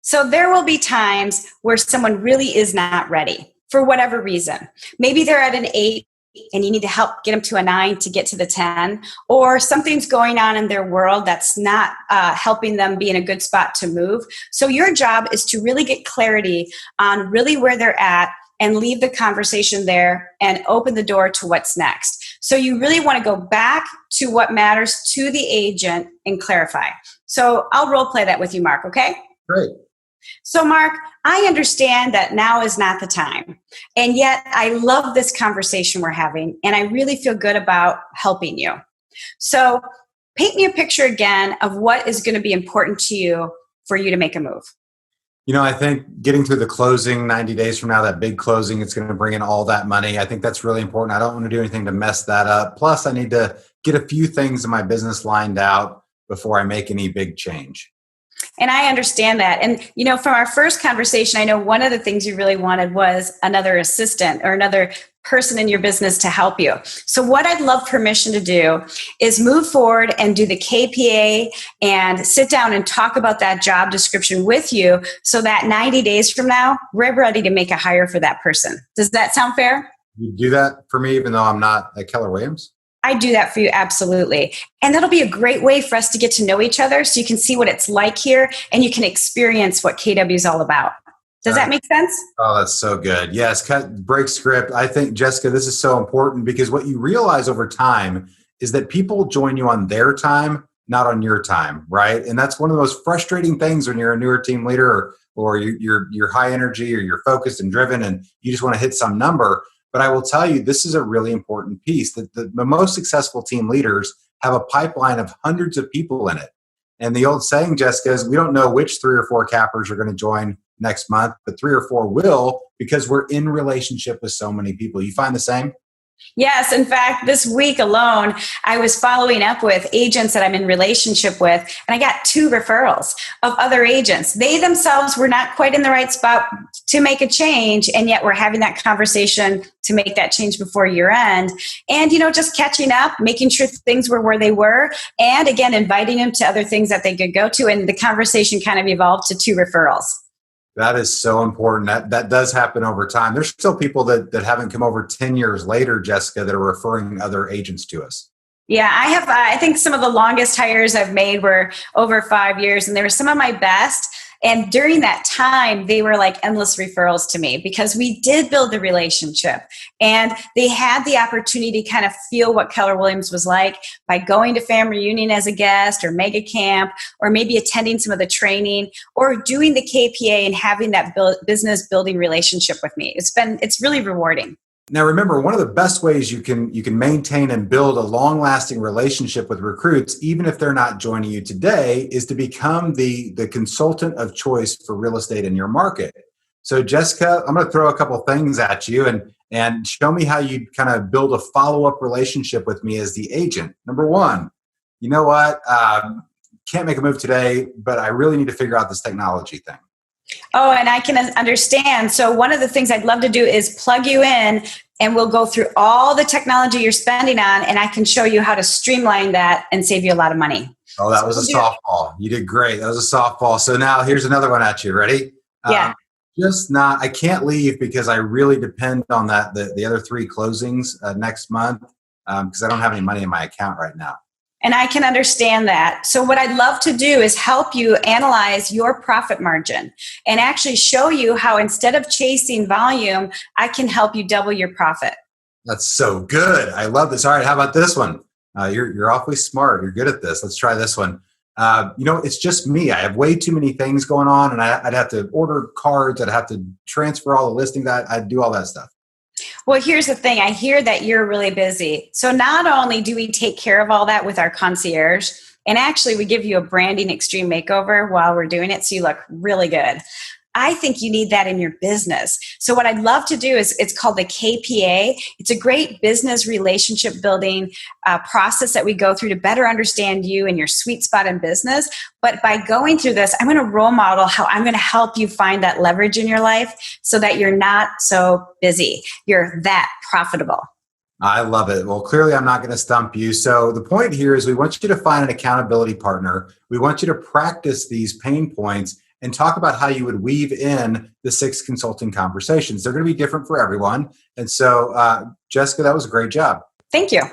So there will be times where someone really is not ready for whatever reason. Maybe they're at an 8 and you need to help get them to a 9 to get to the 10, or something's going on in their world that's not helping them be in a good spot to move. So your job is to really get clarity on really where they're at and leave the conversation there and open the door to what's next. So you really want to go back to what matters to the agent and clarify. So I'll role play that with you, Mark, okay? Great. So Mark, I understand that now is not the time. And yet I love this conversation we're having, and I really feel good about helping you. So paint me a picture again of what is going to be important to you for you to make a move. I think getting through the closing 90 days from now, that big closing, it's going to bring in all that money. I think that's really important. I don't want to do anything to mess that up. Plus, I need to get a few things in my business lined out before I make any big change. And I understand that. And, from our first conversation, I know one of the things you really wanted was another assistant or another person in your business to help you. So what I'd love permission to do is move forward and do the KPA and sit down and talk about that job description with you so that 90 days from now, we're ready to make a hire for that person. Does that sound fair? You do that for me, even though I'm not at Keller Williams? I do that for you, absolutely. And that'll be a great way for us to get to know each other so you can see what it's like here and you can experience what KW is all about. Does that make sense? Oh, that's so good. Yes, break script. I think, Jessica, this is so important because what you realize over time is that people join you on their time, not on your time, right? And that's one of the most frustrating things when you're a newer team leader or you're high energy or you're focused and driven and you just want to hit some number. But I will tell you, this is a really important piece that the most successful team leaders have a pipeline of hundreds of people in it. And the old saying, Jessica, is we don't know which 3 or 4 cappers are going to join next month, but 3 or 4 will because we're in relationship with so many people. You find the same? Yes. In fact, this week alone, I was following up with agents that I'm in relationship with, and I got 2 referrals of other agents. They themselves were not quite in the right spot to make a change, and yet we're having that conversation to make that change before year end. And, just catching up, making sure things were where they were, and again, inviting them to other things that they could go to. And the conversation kind of evolved to 2 referrals. That is so important. That does happen over time. There's still people that haven't come over 10 years later, Jessica, that are referring other agents to us. Yeah, I think some of the longest hires I've made were over 5 years, and they were some of my best. And during that time, they were like endless referrals to me because we did build the relationship and they had the opportunity to kind of feel what Keller Williams was like by going to family reunion as a guest or mega camp, or maybe attending some of the training or doing the KPA and having that business building relationship with me. It's really rewarding. Now, remember, one of the best ways you can maintain and build a long-lasting relationship with recruits, even if they're not joining you today, is to become the consultant of choice for real estate in your market. So, Jessica, I'm going to throw a couple things at you and show me how you kind of build a follow-up relationship with me as the agent. Number 1, you know what? Can't make a move today, but I really need to figure out this technology thing. Oh, and I can understand. So one of the things I'd love to do is plug you in and we'll go through all the technology you're spending on, and I can show you how to streamline that and save you a lot of money. Oh, that was a softball. You did great. That was a softball. So now here's another one at you. Ready? Yeah. I can't leave because I really depend on the other 3 closings next month because I don't have any money in my account right now. And I can understand that. So what I'd love to do is help you analyze your profit margin and actually show you how instead of chasing volume, I can help you double your profit. That's so good. I love this. All right. How about this one? You're awfully smart. You're good at this. Let's try this one. It's just me. I have way too many things going on and I'd have to order cards. I'd have to transfer all the listings. I'd do all that stuff. Well, here's the thing. I hear that you're really busy. So not only do we take care of all that with our concierge, and actually we give you a branding extreme makeover while we're doing it so you look really good. I think you need that in your business. So what I'd love to do is, it's called the KPA. It's a great business relationship building process that we go through to better understand you and your sweet spot in business. But by going through this, I'm going to role model how I'm going to help you find that leverage in your life so that you're not so busy. You're that profitable. I love it. Well, clearly I'm not going to stump you. So the point here is we want you to find an accountability partner. We want you to practice these pain points. and talk about how you would weave in the 6 consulting conversations. They're going to be different for everyone. And so, Jessica, that was a great job. Thank you.